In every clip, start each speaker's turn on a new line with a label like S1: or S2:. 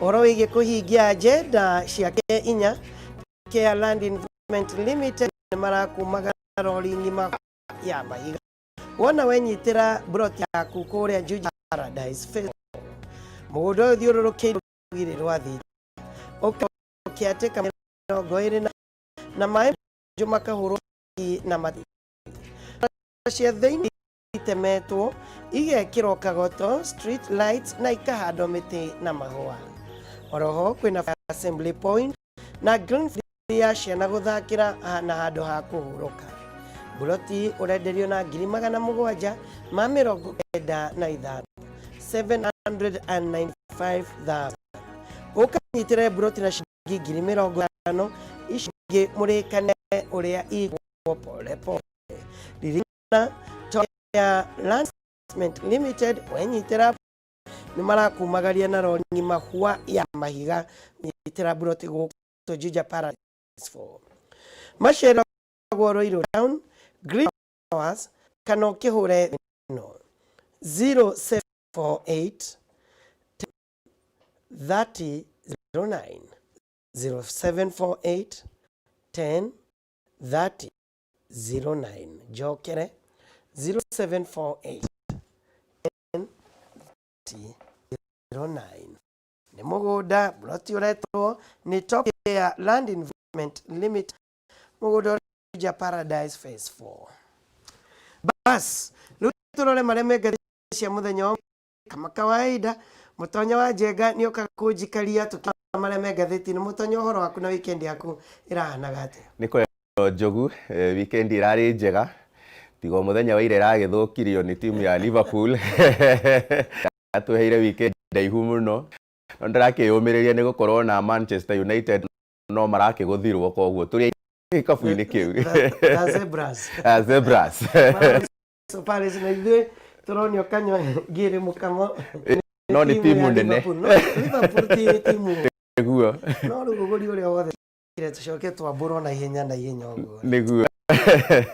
S1: Oro wige kuhingia agenda ciake inya Care Land Investment Limited marakumaga rori ngima ya mahiga. Wona wenyitira broti yaku kuria Juja Paradise Phase 4. Mugundo thiururukiire rwire rwa thi. Ukiateka mirongo iri na mai juma kahuru na mati. Cia thiini itemetwo igekirwo kagoto, street lights na ikahando miti na mahua. Oroho kwina assembly point na green ya ciana guthakira na handu ha kuhuruka. Buloti urenderio na 795,000 795,000. Ukanyitire buloti na shilingi 50,000 ishingi murikane uria igwo pole pole. Dirina ya Land Investment Limited wenyitira ni marakumagaria na rori mahua ya mahiga nyitira buloti guku Juja Paradise 4. Mashera Roiro Down Green Hours kana kihure no 0748 3009 0748 10 3009 jokere 0748 10 3009 ni mugunda buloti uretwo ni Top Care Land Investment Limited mugunda Juja Paradise Phase 4. Bas rutorole mareme gacia muthenya kama kawaida mutonya wa Njenga ni uka kunjikaria tukimareme gatheti ni mutonya uhoro waku na weekend yaku irahana gate
S2: niko Njogu weekend irari njega tigo muthenya wa ire ragithukirio ni timu ya Liverpool atuheire weekend ndaihu muno no ndarakiyumiriria ni gukorwo na Manchester United no marakiguthirwo koguo turi kafu-ini kiu zebras
S1: so Paris na ithuĩ turonio kanywa ngiri mukamo
S2: no ni timu nene
S1: Liverpool timu
S2: niguo
S1: no ruguguri uria wothe kire tucoke twambũrwo na ihenya ũguo
S2: niguo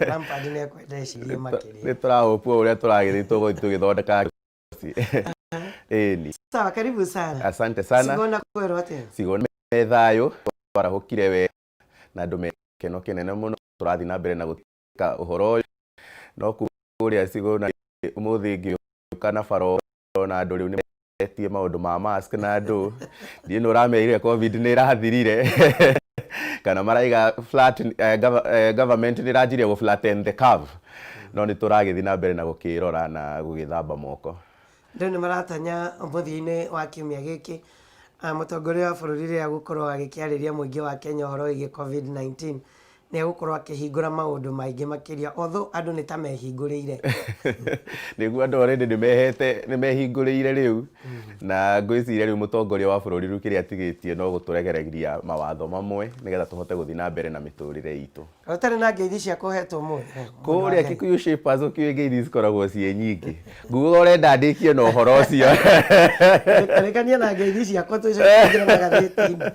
S1: Lampard nĩ ekwendecirie makĩria
S2: nĩ tũrahũpwo ũrĩa tũragĩthĩ tũgĩthondeka ĩni
S1: sawa karibu sana
S2: asante sana
S1: sigona kwero atĩa
S2: sigona methayo twarahũkire we na andũ mekeno kĩnene mũno tũrathi na mbere na gũtika ũhoro no kũrĩa sigona ũmũthĩ ngĩũka na baro na andũ rĩu nĩ etie maũndũ ma mask na andũ ndiĩ nĩ ũramerire covid nĩ ĩrathirire kana maraiga flat government nĩ ĩranjirie gũ flatten the curve no nĩ tũragĩthi na mbere na gũkĩrora na gũgĩthamba moko
S1: ndĩ nĩ maratanya mũthia-inĩ wa kiumia gĩkĩ mũtongoria wa bũrũri rĩrĩa gũkorwo agĩkĩarĩria mũingĩ wa Kenya ũhoro wĩgiĩ covid-19 nĩ egũkorwo akĩhingũra maũndũ maingĩ makĩria although andũ nĩ ta mehingũrĩire
S2: nĩguo andũ already nĩ mehingũrĩire rĩu na ngwĩciria rĩu mũtongoria wa bũrũri rĩu kĩrĩa atigĩtie no gũtũregereria mawatho mamwe nĩgetha tũhote gũthiĩ na mbere na mĩtũrĩre itũ
S1: ũtarĩ na ngeithi cia kũhetwo mũthĩ
S2: kũrĩa Kikuyu Shapers ũkĩũĩ ngeithi cikoragwo ciĩ nyingĩ nguga ũrenda ndĩkie na ũhoro ũcio
S1: karĩkania na ngeithi ciakwa tũcoke na gathĩti-inĩ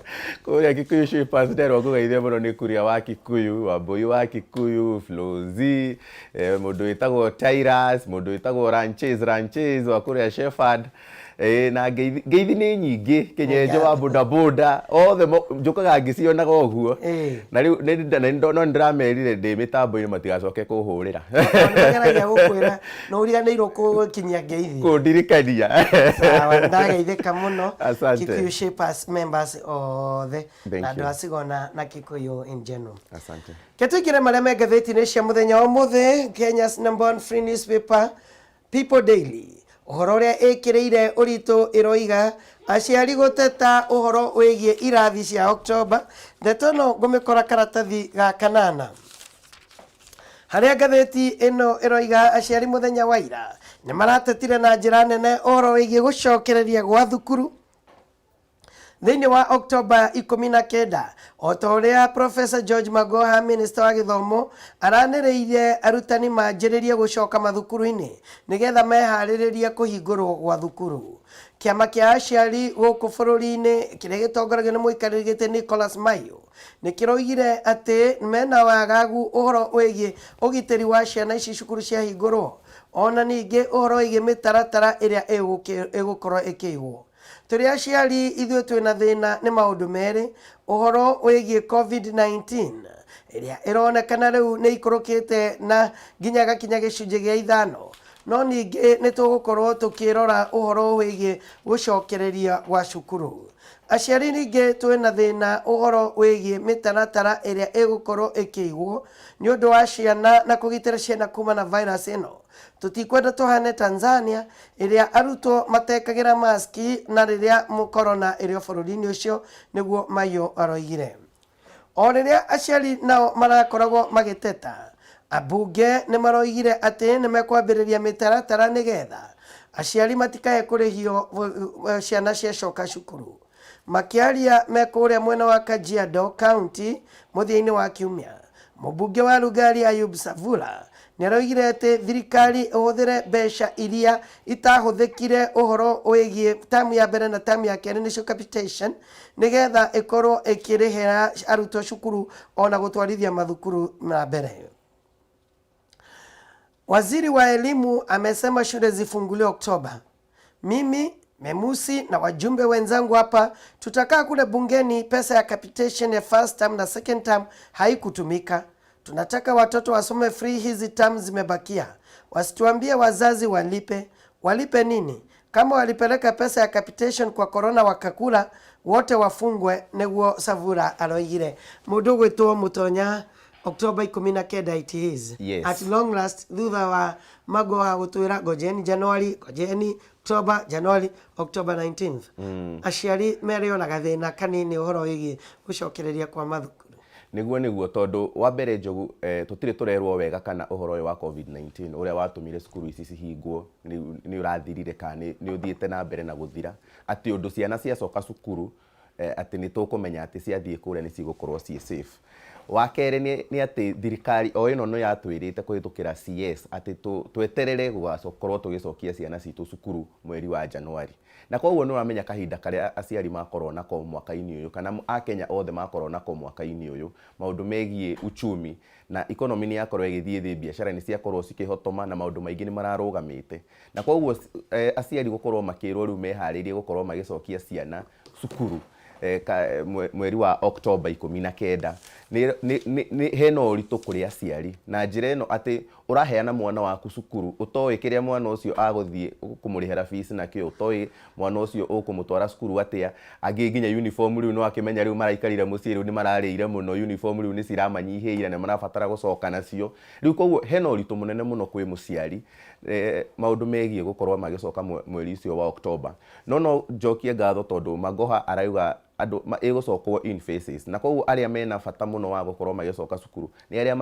S2: kũrĩa Kikuyu Shapers nderwo ngũgeithie mũno nĩ Kuria wa Kikuyu Wambui wa Kikuyu Flozi mũndũ wĩtagwo Tyrus mũndũ wĩtagwo Ranches wa kũrĩa Shepherd na ngeithi nĩ nyingĩ Kĩnyenje wa bodaboda othe njũkaga ngĩcionaga ũguo na rĩu no ndĩramerire ndĩ mĩtambo-inĩ matigacoke kũhũrĩra
S1: nĩgeragia gũkwĩra no ũriganĩirwo gũkinyia ngeithi
S2: kũndirikania
S1: sawa ndageithĩka mũno Kikuyu Shapers members othe na andũ a Sigona na Kikuyu in general
S2: asante
S1: ketũingĩre marĩa me ngathĩti-inĩ cia mũthenya wa ũmũthĩ Kenya's number one free newspaper People Daily ũhoro ũrĩa ĩkĩrĩire ũritũ ĩroiga aciari gũteta ũhoro wĩgiĩ irathi cia October ndeto ĩno ngũmĩkora karatathi ga kanana harĩa ngathĩti ĩno ĩroiga aciari mũthenya wa ira nĩ maratetire na njĩra nene ũhoro wĩgiĩ gũcokereria gwa thukuru thĩinĩ wa October 19 o ta ũrĩa Professor George Magoha Minister wa Gĩthomo aranĩrĩire arutani manjĩrĩrie gũcoka mathukuru-inĩ nĩgetha meharĩrĩrie kũhingũrwo gwa thukuru. Kĩama kĩa aciari gũkũ bũrũri-inĩ kĩrĩa gĩtongoragio nĩ mũikarĩri gĩtĩ Nicholas Maiyo nĩ kĩroigire atĩ mena wagagu ũhoro wĩgiĩ ũgitĩri wa ciana ici cukuru ciahingũrwo ona ningĩ ũhoro wĩgiĩ mĩtaratara ĩrĩa ĩgũkorwo ĩkĩigwo. turi aciari ithuĩ twĩna thĩna nĩ maũndũ merĩ ũhoro wĩgiĩ COVID-19 ĩrĩa ĩronekana rĩu nĩ ikũrũkĩte na nginya gakinya gĩcunjĩ gĩa 5 no ningĩ nĩ tũgũkorwo tũkĩrora ũhoro wĩgiĩ gũcokereria gwa cukuru. Aciari ningĩ twĩna thĩna ũhoro wĩgiĩ mĩtaratara ĩrĩa ĩgũkorwo ĩkĩigwo nĩ ũndũ wa ciana na kũgitĩra ciana kuma na virus ĩno. Tũtikwenda tũhane Tanzania ĩrĩa arutwo matekagĩra maski na rĩrĩa corona ĩrĩ bũrũri-inĩ ũcio, nĩguo Mayo aroigire. O rĩrĩa aciari nao marakoragwo magĩteta, ambunge nĩ maroigire atĩ nĩ mekwambĩrĩria mĩtaratara nĩgetha aciari matikae kũrĩhio ciana ciacoka cukuru. Makiaria mekũrĩa mwena wa Kajiado County mũthia-inĩ wa kiumia, mũmbunge wa Lugari Ayub Savula nĩ aroigire atĩ thirikari ĩhũthĩre mbeca iria itahũthĩkire ũhoro wĩgiĩ tamu ya mbere na tamu ya kerĩ nĩcio capitation nĩgetha ĩkorwo ĩkĩrĩhĩra arutwo cukuru ona gũtwarithia mathukuru na mbere. Waziri wa elimu amesema shule zifunguliwe Oktoba. Mimi Memusi na wajumbe wenzangu hapa tutakaa kule bungeni, pesa ya capitation ya first term na second term haikutumika. Tunataka watoto wasome free, hizi term zimebakia. Wasituambie wazazi walipe. Walipe nini? Kama walipeleka pesa ya capitation kwa corona wakakula, wote wafungwe, nĩguo Savura aroigire. Mũndũ gwĩtwo Mũtonya October 19 it is.
S2: Yes.
S1: At long last thutha wa mago wa gũtwĩra ngojeni January, ngojeni October, January, October 19th. Aciari merĩonaga thĩna kanini ũhoro wĩgiĩ gũcokereria kwa mathukuru.
S2: Nĩguo tondũ wa mbere Njogu tũtirĩ tũrerwo wega kana ũhoro ũyũ wa COVID-19 ũrĩa watũmire cukuru ici cihingwo nĩ ũrathirire kana nĩ ũthiĩte na mbere na gũthira, atĩ ũndũ ciana ciacoka cukuru atĩ nĩ tũkũmenya atĩ ciathiĩ kũrĩa nĩ cigũkorwo ciĩ safe. Wa kerĩ nĩ atĩ thirikari o ĩno no yatwĩrĩte kũhĩtũkĩra CS atĩ tweterere gũgakorwo tũgĩcokia ciana citũ cukuru mweri wa Januari. Na koguo nĩ ũramenya kahinda karĩa aciari makorwo nako mwaka-inĩ ũyũ kana Akenya othe makorwo nako mwaka-inĩ ũyũ, maũndũ megiĩ uchumi na economy nĩ yakorwo ĩgĩthiĩ thĩ, biacara nĩ ciakorwo cikĩhotoma na maũndũ maingĩ nĩ mararũgamĩte. Na koguo aciari gũkorwo makĩrwo rĩu meharĩrie gũkorwo magĩcokia ciana cukuru mweri wa October 19 hena ũritũ kũrĩ aciari na njĩra ĩno atĩ ũraheana mwana waku cukuru ũtoĩ kĩrĩa mwana ũcio agũthiĩ kũmũrĩhĩra fees nakĩo, ũtoĩ mwana ũcio ũkũmũtwara cukuru atĩa, angĩ nginya uniform rĩu no akĩmenya rĩu maraikarire mũciĩ rĩu nĩ mararĩire mũno, uniform rĩu nĩ ciramanyihĩire na marabatara gũcoka nacio. Rĩu koguo hena ũritũ mũnene mũno kwĩ mũciari maũndũ megiĩ gũkorwo magĩcoka mweri ũcio wa October. No njokie ngatho tondũ Magoha arauga andũ ĩgũcokwo in phases, na koguo arĩa mena bata mũno wa gũkorwo magĩcoka cukuru nĩ arĩa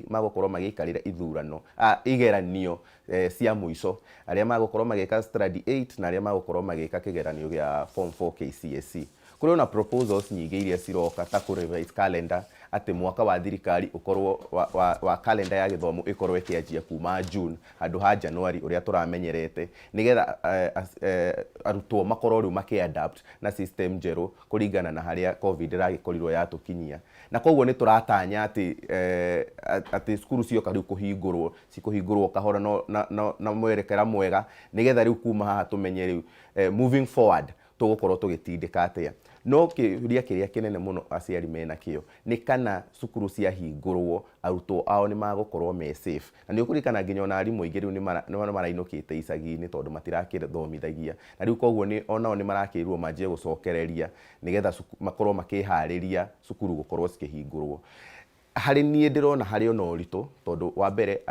S2: magũkorwo magĩikarĩra ithurano igeranio cia mũico, arĩa magũkorwo magĩka study 8 na arĩa magũkorwo magĩka kĩgeranio gĩa form 4 KCSE. Kũrĩ ona proposals nyingĩ iria ciroka ta kũ-revise calendar, atĩ mwaka wa thirikari ũkorwo wa calendar ya gĩthomo ĩkorwo ĩkĩanjia kuma June handũ ha January ũrĩa tũramenyerete, nĩgetha arutwo makorwo rĩu makĩ-adapt na system njerũ kũringana na harĩa COVID ĩragĩkorirwo yatũkinyia. Na koguo nĩ tũratanya atĩ cukuru cioka rĩu cikũhingũrwo kahora na mwerekera mwega, nĩgetha rĩu kuma haha tũmenye rĩu moving forward tũgũkorwo tũgĩtindĩka atĩa. No kĩũria kĩrĩa kĩnene mũno aciari mena kĩo nĩ kana cukuru ciahingũrwo arutwo ao nĩ magũkorwo me safe. Na nĩ ũkũririkana nginya ona arimũ aingĩ rĩu nĩ marainũkĩte icagi-inĩ tondũ matirakĩthomithagia, na rĩu koguo onao nĩ marakĩrwo manjie gũcokereria nĩgetha makorwo makĩharĩria cukuru gũkorwo cikĩhingũrwo. Harĩ niĩ ndĩrona harĩ ona ũritũ tondũ wa mbere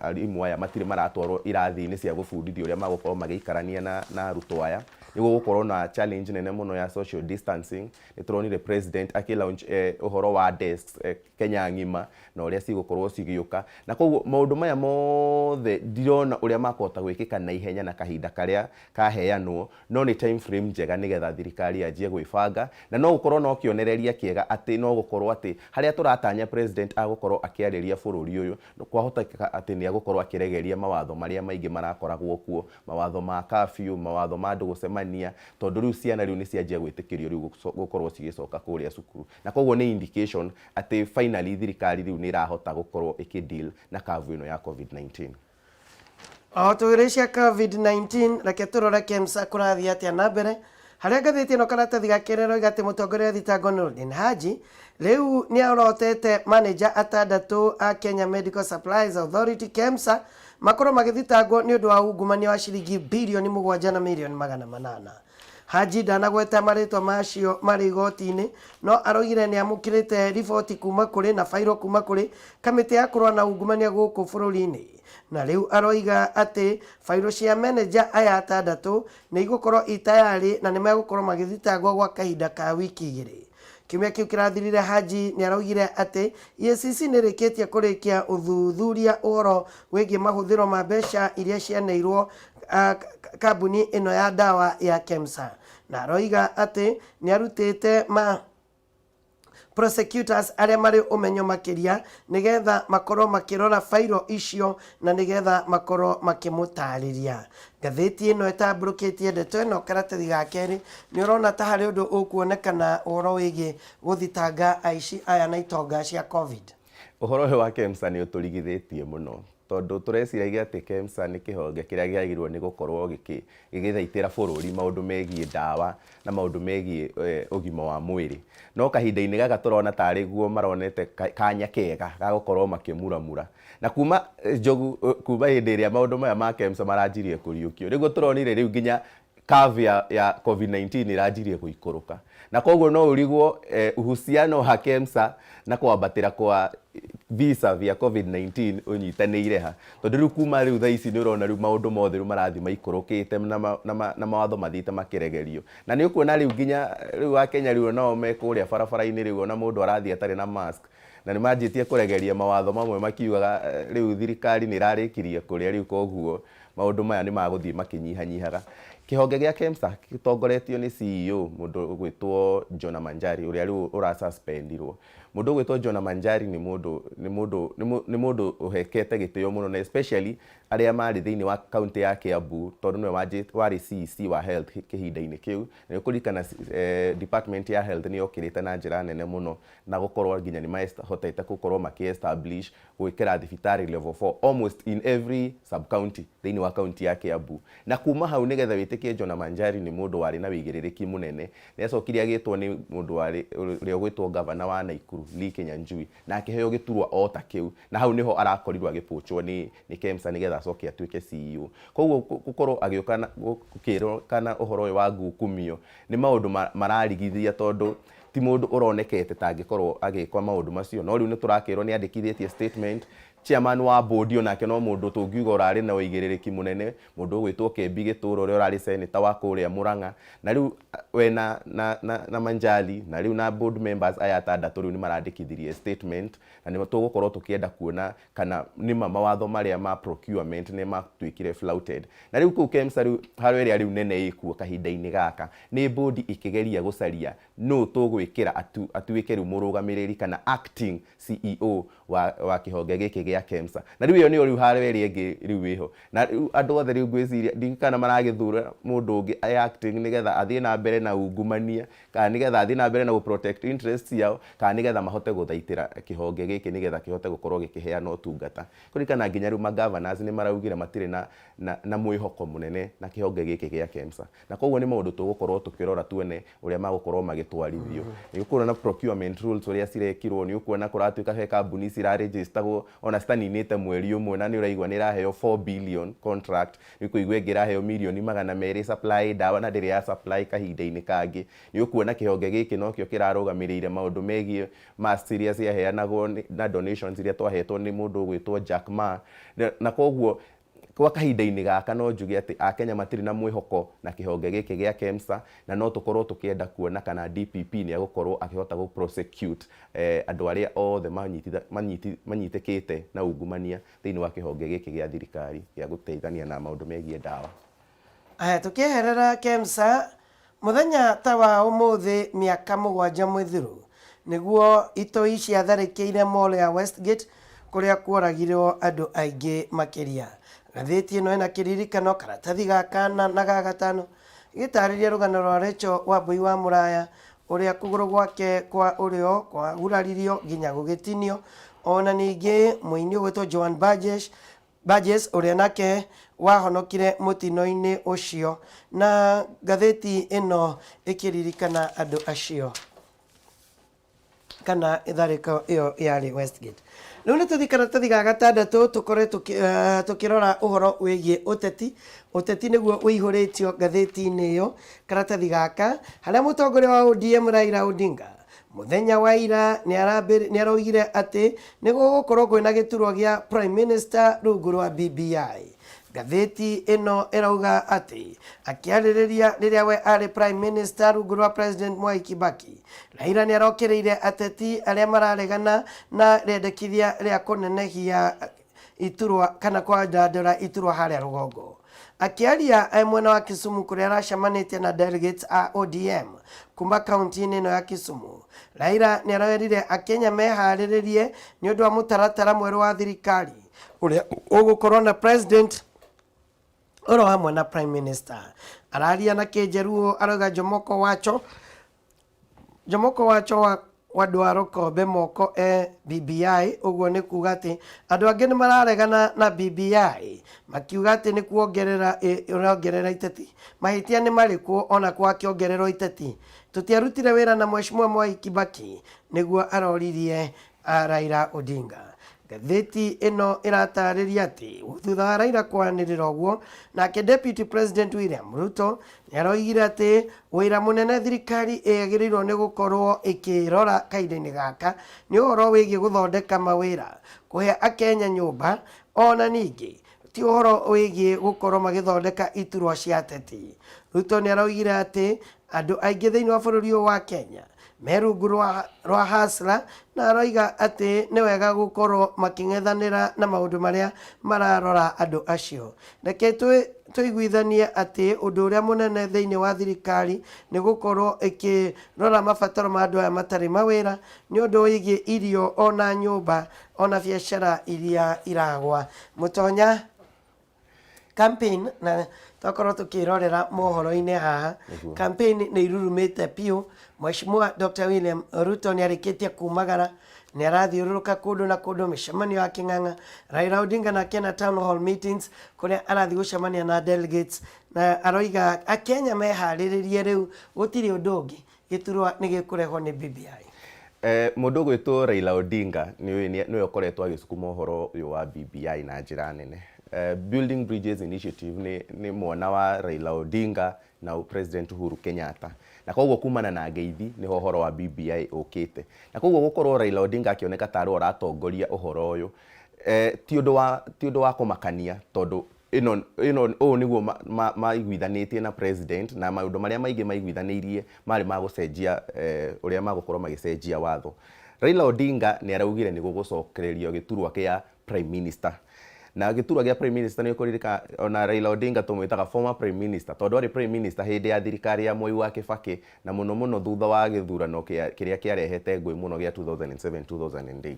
S2: arimũ aya matirĩ maratwarwo irathi-inĩ cia gũbundithia ũrĩa magũkorwo magĩikarania na arutwo aya, nĩguo gũkorwo na challenge nene mũno ya social distancing. Nĩ tũronire president akĩ-launch ũhoro wa desks Kenya ng'ima na ũrĩa cigũkorwo cigĩũka, na koguo maũndũ maya mothe ndirona ũrĩa makũhota gwĩkĩka na ihenya na kahinda karĩa kaheanwo, no nĩ time frame njega nĩgetha thirikari yanjie gwĩbanga, na no gũkorwo no kĩonereria kĩega atĩ no gũkorwo atĩ harĩa tũratanya president agũkorwo akĩarĩria bũrũri ũyũ kwahoteka atĩ nĩ agũkorwo akĩregeria mawatho marĩa maingĩ marakoragwo kuo, mawatho ma curfew, mawatho ma andũ gũcemania, tondũ rĩu ciana rĩu nĩ cianjia gwĩtĩkĩrio rĩu gũkorwo cigĩcoka kũrĩa cukuru. Na koguo nĩ indication atĩ finally thirikari rĩu nĩ ĩrahota gũkorwo ĩkĩ-deal na kavu ĩno ya COVID-19.
S1: O tũgĩrĩcia COVID-19 reke tũrore KEMSA kũrathiĩ atĩa na mbere. haria ngathĩti ĩno karatathi gakerero igate mũtongoria thitango Nurdin Haji rĩu nĩ arotete manager atandatũ a Kenya Medical Supplies Authority KEMSA makorwo magĩthitangwo nĩ ũndũ wa ungumania wa ciringi birioni 7 na mirioni 800. Haji ndanagweta marĩtwa macio marĩ igoti-inĩ no aroigire nĩ amũkĩrĩte riboti kuma kũrĩ na fairo kuma kũrĩ kamĩtĩ ya kũrũa na ungumania gũkũ bũrũri-inĩ, na rĩu aroiga atĩ fairo cia manager aya atandatũ nĩ igũkorwo itayarĩ na nĩ megũkorwo magĩthitangwo gwa kahinda ka wiki 2. Kiumia kĩu kĩrathirire Haji nĩ araugire atĩ EACC nĩ rĩkĩtie kũrĩkia ũthuthuria ũhoro wĩgiĩ mahũthĩro ma mbeca iria cianeirwo kambuni ĩno ya ndawa ya KEMSA, na aroiga atĩ nĩ arutĩte prosecutors arĩa marĩ ũmenyo makĩria nĩgetha makorwo makĩrora fairo icio na nĩgetha makorwo makĩmũtarĩria. Ngathĩti ĩno ĩtambũrũkĩtie ndeto ĩno karatathi ga kerĩ nĩ ũrona ta harĩ ũndũ ũkuonekana ũhoro wĩgiĩ gũthitanga aici aya na itonga cia COVID.
S2: Ũhoro ũyũ wa KEMSA nĩ ũtũrigithĩtie mũno tondũ tũreciragia atĩ KEMSA nĩ kĩhonge kĩrĩa gĩagĩrĩirwo nĩ gũkorwo gĩgĩthaitĩra bũrũri maũndũ megiĩ ndawa na maũndũ megiĩ ũgima wa mwĩrĩ, no kahinda-inĩ gaka tũrona tarĩ guo maronete kanya kega ga gũkorwo makĩmuramura, na kuma njogu kuma hĩndĩ ĩrĩa maũndũ maya ma KEMSA maranjirie kũriũkio nĩguo tũronire rĩu nginya curve ya COVID-19 ĩranjirie gũikũrũka, na koguo no ũrigwo uhusiano wa KEMSA na kwambatĩra kwa visa vya COVID-19 ũnyitanĩire ha, tondũ rĩu kuma rĩu thaa ici nĩ ũrona rĩu maũndũ mothe rĩu marathiĩ maikũrũkĩte na mawatho mathiĩte makĩregerio, na nĩ ũkuona rĩu nginya rĩu Akenya rĩu nao me kũrĩa barabara-inĩ rĩu ona mũndũ arathiĩ atarĩ na mask, na nĩ manjĩtie kũregeria mawatho mamwe makiugaga rĩu thirikari nĩ ĩrarĩkirie kũrĩa rĩu, koguo maũndũ maya nĩ magũthiĩ makĩnyihanyihaga. Kĩhonge gĩa KEMSA gĩtongoretio nĩ CEO mũndũ ũgwĩtwo John Manjari ũrĩa rĩu ũrasuspendirwo. Mũndũ ũgwĩtwo John Manjari nĩ mũndũ ũhekete gĩtĩo mũno, na especially arĩa marĩ thĩinĩ wa kaunti ya Kiambu tondũ nĩwe warĩ CEC wa health kĩhinda-inĩ kĩu, na nĩũkũririkana department ya health nĩ yokĩrĩte na njĩra nene mũno na gũkorwo nginya nĩ mahotete gũkorwo makĩ-establish gwĩkĩra thibitarĩ level 4 almost in every sub county thĩinĩ wa kaunti ya Kiambu, na kuma hau nĩgetha wĩtĩkie John Manjari nĩ mũndũ warĩ na wĩigĩrĩrĩki mũnene, nĩ acokire agĩtwo nĩ mũndũ ũrĩa ũgwĩtwo governor wa Naikuru Lee Kinyanjui na akĩheo gĩturwa o ta kĩu, na hau nĩho arakorirwo agĩpoachwo nĩ KEMSA nĩgetha acoke atuĩke CEO. Koguo gũkorwo agĩũka gũkĩrwo kana ũhoro ũyũ wa ngukumio nĩ maũndũ mararigithia tondũ ti mũndũ ũronekete tangĩkorwo agĩkwa maũndũ macio, no rĩu nĩ tũrakĩrwo nĩ andĩkithĩtie statement. Chairman wa board onake no mũndũ tũngiuga ũrarĩ na wĩigĩrĩrĩki mũnene, mũndũ ũgwĩtwo Kĩmbi Gĩtũũra ũrĩa ũrarĩ senator wa kũrĩa Mũrang'a, na rĩu we na Manjali na rĩu na board members aya atandatũ rĩu nĩ marandĩkithirie statement, na nĩ tũgũkorwo tũkĩenda kuona kana nĩma mawatho marĩa ma procurement nĩ matuĩkire flouted. Na rĩu kũu KEMSA rĩu harĩa rĩu nene ĩkuo kahinda-inĩ gaka nĩ board ĩkĩgeria gũcaria no tũgwĩkĩra atuĩke rĩu mũrũgamĩrĩri kana acting CEO wa kĩhonge gĩkĩ gĩa KEMSA, na rĩu ĩyo nĩyo rĩu harĩa ĩngĩ rĩu ĩho, na andũ othe rĩu ngwĩciria ndikana maragĩthura mũndũ ũngĩ acting nĩgetha athiĩ na mbere na ungumania kana nĩgetha athiĩ na mbere na protect interests yao kana nĩgetha mahote gũthaitĩra kĩhonge gĩkĩ nĩgetha kĩhote gũkorwo gĩkĩheana ũtungata. Kũringana nginya rĩu ma-governors nĩ maraugire matirĩ na mwĩhoko mũnene na kĩhonge gĩkĩ gĩa KEMSA, na koguo nĩ maũndũ tũgũkorwo tũkĩrora tuone ũrĩa magũkorwo magĩtwarithio. Nĩ ũkuona procurement rules ũrĩa cirekirwo, nĩ ũkuona kũratuĩka he kambuni ciraregisterwo ona citaninĩte mweri ũmwe, na nĩ ũraigua nĩ ĩraheo 4 billion contract, nĩ kũigua ĩngĩ ĩraheo mirioni 200 supply ndawa na ndĩrĩ ya supply kahinda-inĩ kangĩ. Nĩ ũkuona kĩhonge gĩkĩ nokĩo kĩrarũgamĩrĩire maũndũ megiĩ masks iria ciaheanagwo na donations iria twahetwo nĩ mũndũ ũgwĩtwo Jack Ma, na koguo kwa kahinda-inĩ gaka no njuge atĩ Akenya matirĩ na mwĩhoko na kĩhonge gĩkĩ gĩa KEMSA, na no tũkorwo tũkĩenda kuona kana DPP nĩ agũkorwo akĩhota gũ prosecute andũ arĩa othe manyitĩkĩte na ungumania thĩinĩ wa kĩhonge gĩkĩ gĩa thirikari gĩa gũteithania na maũndũ megiĩ ndawa.
S1: Aya tũkĩeherera KEMSA mũthenya ta wa ũmũthĩ mĩaka 7 mĩthiru nĩguo itoi ciatharĩkĩire mall ya Westgate kũrĩa kworagirwo andũ aingĩ makĩria. Ngathĩti ĩno ĩna kĩririkano karatathi ga kana na ga gatano gĩtarĩria rũgano rwa Rachel Wambui wa Mũraya ũrĩa kũgũrũ gwake kwa ũrĩo kwaguraririo nginya gũgĩtinio, ona ningĩ mũini ũgwĩtwo Joan Burgess Burgess ũrĩa nake wahonokire mũtino-inĩ ũcio, na ngathĩti ĩno ĩkĩririkana andũ acio kana itharĩko ĩyo yarĩ Westgate. Rĩu nĩ tũthi karatathi ga gatandatũ tũkore tũkĩrora ũhoro wĩgiĩ ũteti nĩguo ũihũrĩtio ngathĩti-inĩ ĩyo. Karatathi gaka harĩa mũtongoria wa ODM Raila Odinga muthenya wa ira nĩaraugire atĩ nĩgũgũkorwo kwĩna gĩturwa gĩa Prime Minister rungu rwa BBI. Ngathĩti ĩno ĩrauga atĩ akĩarĩrĩria rĩrĩa we arĩ Prime Minister rungu rwa President Mwai Kibaki, Raila nĩarokereire ateti arĩa mararegana na rĩendekithia rĩa kũnenehia iturwa kana kwandandũra iturwa harĩa rũgongo. Akĩaria mwena wa Kisumu kũrĩa aracemanĩtie na delegates a ODM kuma kaunti-inĩ ĩno ya Kisumu, Raila nĩarerire Akenya meharĩrĩrie nĩ ũndũ wa mũtaratara mwerũ wa thirikari ũrĩa ũgũkorwo na president oro hamwe na Prime Minister. Araria na Kĩnjaruo arauga Jomoko Wacho wa Dwaro Kobe moko BBI, ũguo nĩ kuga atĩ andũ angĩ nĩ mararegana na BBI makiuga atĩ nĩ kuongerera iteti. Mahĩtia nĩ marĩkuo ona kwakĩongererwo iteti. Tũtiarutire wĩra na Mheshimiwa Mwai Kibaki, nĩguo aroririe Raila Odinga. Ngathĩti ĩno ĩratarĩria atĩ thutha wa Raila kwanĩrĩra ũguo, nake Deputy President William Ruto nĩaroigire atĩ wĩra mũnene thirikari ĩagĩrĩirwo nĩ gũkorwo ĩkĩrora kahinda-inĩ gaka nĩ ũhoro wĩgiĩ gũthondeka mawĩra, kũhe Akenya nyũmba, ona ningĩ ti ũhoro wĩgiĩ gũkorwo magĩthondeka iturwa cia ateti. Ruto nĩaroigire atĩ andũ aingĩ thĩinĩ wa bũrũri ũyũ wa Kenya me rungu rwa Hustler, na aroiga atĩ nĩ wega gũkorwo makĩng'ethanĩra na maũndũ marĩa mararora andũ acio. Reke tũiguithanie atĩ ũndũ ũrĩa mũnene thĩinĩ wa thirikari nĩ gũkorwo ĩkĩrora mabataro ma andũ aya matarĩ mawĩra, nĩ ũndũ wĩgiĩ irio, ona nyũmba, ona biacara iria iragwa. Mũtonya campaign na twakorwo tũkĩrorera mohoro-inĩ haha, campaign nĩ irurumĩte piũ. Mheshimiwa Dr. William Ruto nĩarĩkĩtie kumagara, nĩarathiũrũrũka kũndũ na kũndũ, mĩcemanio ya kĩng'ang'a. Raila Odinga nake na town hall meetings kũrĩa arathiĩ gũcemania na delegates, na aroiga Akenya meharĩrĩrie rĩu, gũtirĩ ũndũ ũngĩ, gĩturwa nĩ gĩkũrehwo nĩ BBI.
S2: Mũndũ gwĩtwo Raila Odinga nĩwe ũkoretwo agĩcukuma ũhoro ũyũ wa BBI na njĩra nene. Building Bridges Initiative nĩ mwana wa Raila Odinga na President Uhuru Kenyatta, na koguo kumana na ngeithi nĩ ũhoro wa BBI ũkĩte, na koguo gũkorwo Raila Odinga akĩoneka tarĩ ũratongoria ũhoro ũyũ ti ũndũ wa kũmakania, tondũ ũũ nĩguo maiguithanĩtie na president, na maũndũ marĩa maingĩ maiguithanĩirie marĩ ma gũcenjia ũrĩa magũkorwo magĩcenjia watho. Raila Odinga nĩaraugire nĩ gũgũcokererio gĩturwa kĩa Prime Minister, na gĩturwa gĩa Prime Minister nĩ ũkũririka ona Raila Odinga tũmwĩtaga former Prime Minister, tondũ arĩ Prime Minister hĩndĩ ya thirikari ya Mwai wa Kibaki, na mũno thutha wa gĩthurano kĩrĩa kĩarehete ngũĩ mũno gĩa 2007-2008.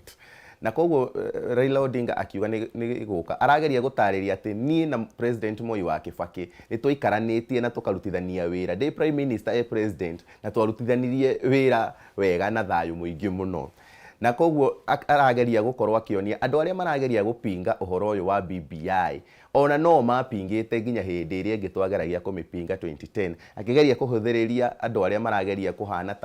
S2: Na koguo Raila Odinga akiuga nĩ gũka arageria gũtarĩria atĩ niĩ na President Mwai wa Kibaki nĩ twaikaranĩtie na tũkarutithania wĩra, ndĩ Prime Minister President, na twarutithanirie wĩra wega na thayũ mũingĩ mũno. Na koguo arageria gũkorwo akĩonia andũ arĩa marageria gũpinga ũhoro ũyũ wa BBI, ona no mapingĩte nginya hĩndĩ ĩrĩa ĩngĩ twageragia kũmĩpinga 2010, akĩgeria kũhũthĩrĩria andũ arĩa marageria kũhana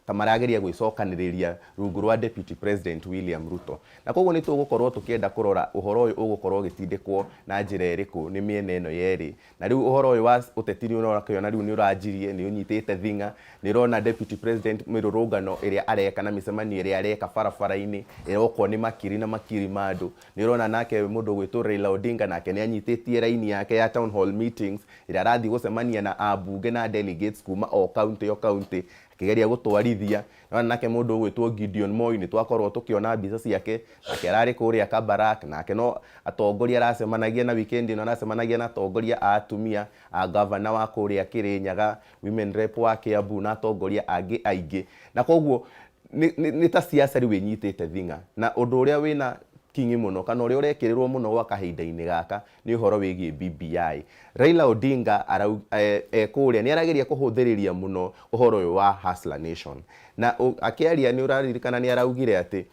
S2: ta marageria gwĩcokanĩrĩria rungu rwa Deputy President William Ruto. Na koguo nĩ tũgũkorwo tũkĩenda kũrora ũhoro ũyũ ũgũkorwo ũgĩtindĩkwo na njĩra ĩrĩkũ nĩ mĩena ĩno yerĩ. Na rĩu ũhoro ũyũ wa ũteti nĩ ũrakĩona rĩu nĩ ũranjirie, nĩ ũnyitĩte thing'a, nĩ ũrona Deputy President mĩrũrũngano ĩrĩa areka na mĩcemanio ĩrĩa areka barabara-inĩ ĩrokwo nĩ makiri na makiri ma andũ. Nĩ ũrona nake mũndũ gwĩtwo Raila Odinga nake nĩ anyitĩtie raini yake ya town hall meetings ĩrĩa arathiĩ gũcemania na ambunge na delegates kuma o county akĩgeria gũtwarithia. Na nake mũndũ gwĩtwo Gideon Moi nĩ twakorwo tũkĩona mbica ciake, nake ararĩ kũrĩa Kabarak, nake no atongoria aracemanagia na weekend ĩno aracemanagia na atongoria a atumia, a governor wa kũrĩa Kĩrĩnyaga, women rep wa Kiambu na atongoria angĩ aingĩ. Na koguo nĩ ta siasa rĩu ĩnyitĩte thing'a, na ũndũ ũrĩa wĩna kingi mũno kana ũrĩa ũrekĩrĩrwo mũno gwa kahinda-inĩ gaka nĩ ũhoro wĩgiĩ BBI. Raila Odinga kũrĩa nĩ arageria kũhũthĩrĩria mũno ũhoro ũyũ wa Hustler Nation, na akĩaria nĩ ũraririkana nĩ araugire atĩ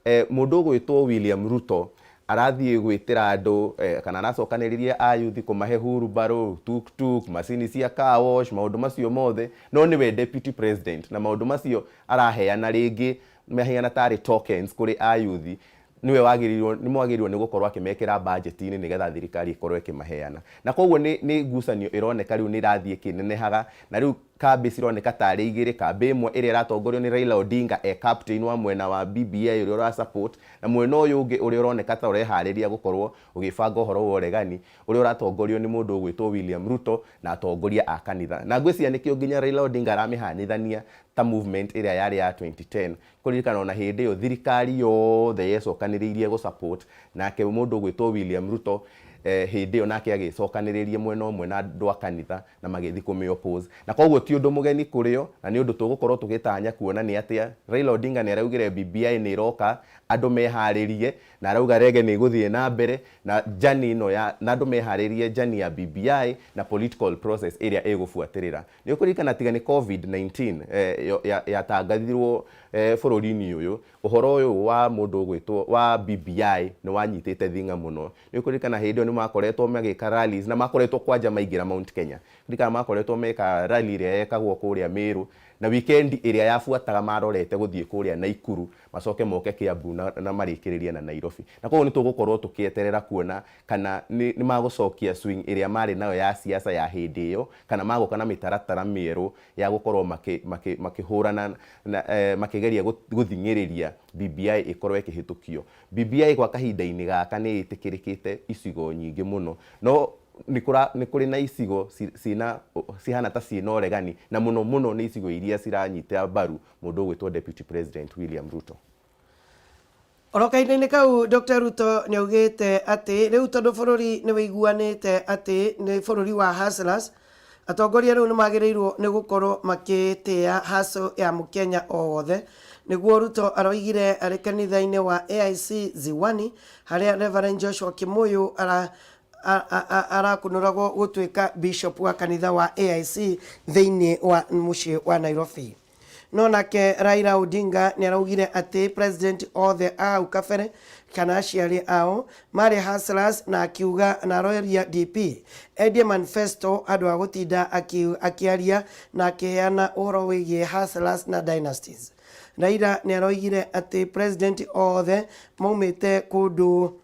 S2: mũndũ gwĩtwo William Ruto arathie gwitira andu kana aracokaniriria ayuthi kumahe hurubaro tuk macini cia car wash maundu macio mothe no niwe deputy president na maundu macio araheana ringi meheana tari tokens kuri ayuthi niwe wagiririo ni mwagiririo ni gukorwo akimekira budget ini nigetha thirikari ikorwo ikimaheana na koguo ni ngucanio ironeka riu ni rathie kinenehaga na riu kambi cironeka tari igiri kambi imwe iria iratongorio ni Raila Odinga captain wa mwena wa BBI uria ura support na mwena uyu ungi uria uroneka ta urehariria gukorwo ugibanga uhoro wa uregani uria uratongorio ni mundu ugwitwo William Ruto na atongoria a kanitha na ngwiciria nikio nginya Raila Odinga aramihanithania ta movement iria yari ya 2010 kuririkana ona hindi yo thirikari yothe yecokaniriirie gu support nake mundu ugwitwo William Ruto hindi yo nake agicokaniririe mwena umwe na andu a kanitha na magithi kumi oppose na koguo ti undu mugeni kurio na ni undu tugukorwo tugitanya kuona ni atia Raila Odinga ni araugire BBI ni iroka andu meharirie na arauga rege ni guthie na mbere na jani no ya na andu meharirie jani ya BBI na political process iria igubuatirira ni ukurikana tiga ni COVID-19 yatangathirwo bururi-ini uyu uhoro uyu wa mundu gwitwo wa BBI ni wanyitite thinga muno ni ukurikana hindi ni makoretwo magika rallies na makoretwo kwanja maingira Mount Kenya ndika makoretwo meka rally iria yekagwo kuria Meru na weekend iria yafuataga marorete guthie kuria Naikuru macoke moke Kiambu na marikiriria na Nairobi na koguo ni tugukorwo tukieterera kuona kana ni magucokia swing iria mari nayo ya siasa ya hindi iyo kana magoka na mitaratara mieru ya gukorwo makihurana makigeria guthingiriria BBI ikorwo ikihitukio BBI kwa kahinda-ini gaka ni itikirikite icigo nyingi muno no ni kuri na icigo cihana ta ciina uregani na muno ni icigo iria ciranyita baru mundu gwitwo Deputy President William Ruto.
S1: Orokaine kau Dr. Ruto ni augite ati riu tondu bururi ni wiguanite ati ni bururi wa hustlers atongoria riu ni magirirwo ni gukorwo makitia hustle ya mukenya o wothe niguo Ruto aroigire ari kanitha-ini wa AIC Ziwani haria Reverend Joshua Kimuyu arakunuragwo gutuika bishop wa kanitha wa AIC thiini wa mucii wa Nairobi no nake Raila Odinga ni araugire ati president othe au kabere kana aciari ao mari hustlers na akiuga na royeria DP endie manifesto andu a gutinda akiaria na akiheana uhoro wigie hustlers na dynasties. Raila ni aroigire ati president othe maumite kundu